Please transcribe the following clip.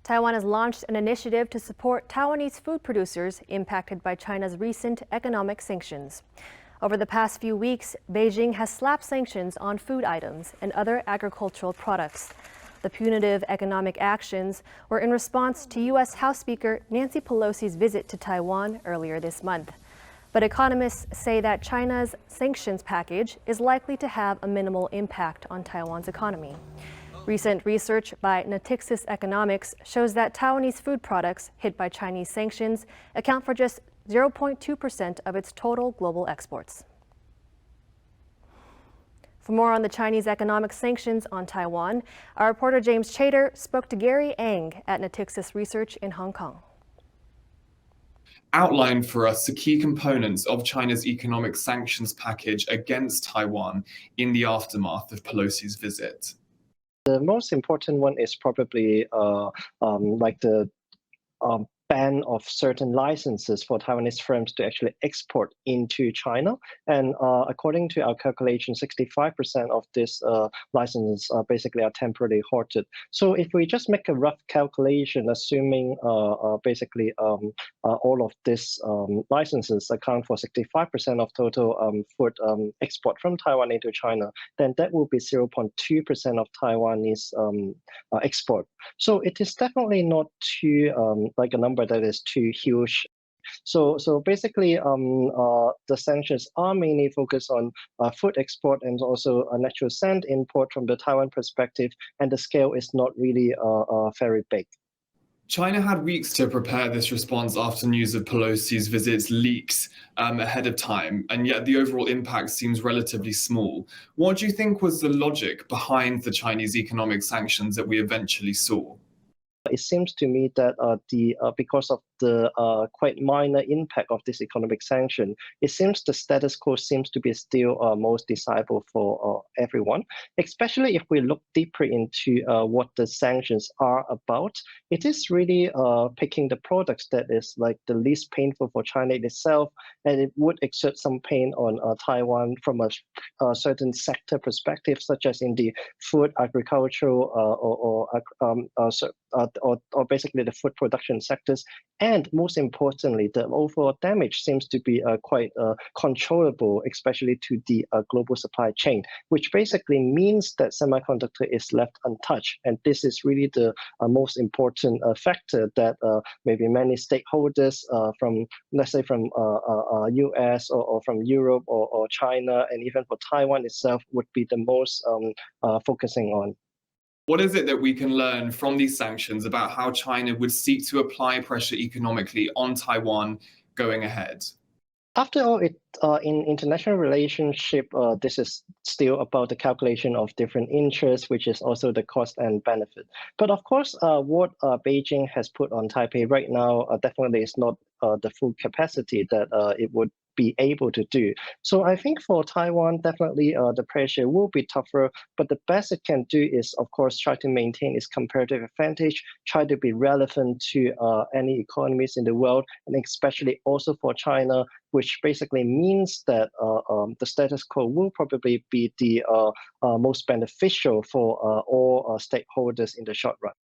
Taiwan has launched an initiative to support Taiwanese food producers impacted by China's recent economic sanctions. Over the past few weeks, Beijing has slapped sanctions on food items and other agricultural products. The punitive economic actions were in response to U.S. House Speaker Nancy Pelosi's visit to Taiwan earlier this month. But economists say that China's sanctions package is likely to have a minimal impact on Taiwan's economy. Recent research by Natixis Economics shows that Taiwanese food products hit by Chinese sanctions account for just 0.2% of its total global exports. For more on the Chinese economic sanctions on Taiwan, our reporter James Chater spoke to Gary Ang at Natixis Research in Hong Kong. Outline for us the key components of China's economic sanctions package against Taiwan in the aftermath of Pelosi's visit. The most important one is probably the ban of certain licenses for Taiwanese firms to actually export into China. And according to our calculation, 65% of these licenses basically are temporarily halted. So if we just make a rough calculation, assuming all of these licenses account for 65% of total food export from Taiwan into China, then that will be 0.2% of Taiwanese export. So it is definitely not too like a number that is too huge. So basically, the sanctions are mainly focused on food export and also a natural sand import from the Taiwan perspective, and the scale is not really very big. China had weeks to prepare this response after news of Pelosi's visits leaked ahead of time, and yet the overall impact seems relatively small. What do you think was the logic behind the Chinese economic sanctions that we eventually saw? It seems to me that because of the quite minor impact of this economic sanction, it seems the status quo seems to be still most desirable for everyone, especially if we look deeper into what the sanctions are about. It is really picking the products that is like the least painful for China itself, and it would exert some pain on Taiwan from a certain sector perspective, such as in the food, agricultural, or basically the food production sectors. And most importantly, the overall damage seems to be quite controllable, especially to the global supply chain, which basically means that semiconductor is left untouched. And this is really the most important factor that maybe many stakeholders from, let's say, from US or from Europe or China, and even for Taiwan itself, would be the most focusing on. What is it that we can learn from these sanctions about how China would seek to apply pressure economically on Taiwan going ahead? After all, in international relationship, this is still about the calculation of different interests, which is also the cost and benefit. But of course, what Beijing has put on Taipei right now definitely is not the full capacity that it would be able to do. So I think for Taiwan, definitely the pressure will be tougher, but the best it can do is, of course, try to maintain its comparative advantage, try to be relevant to any economies in the world, and especially also for China, which basically means that the status quo will probably be the most beneficial for all stakeholders in the short run.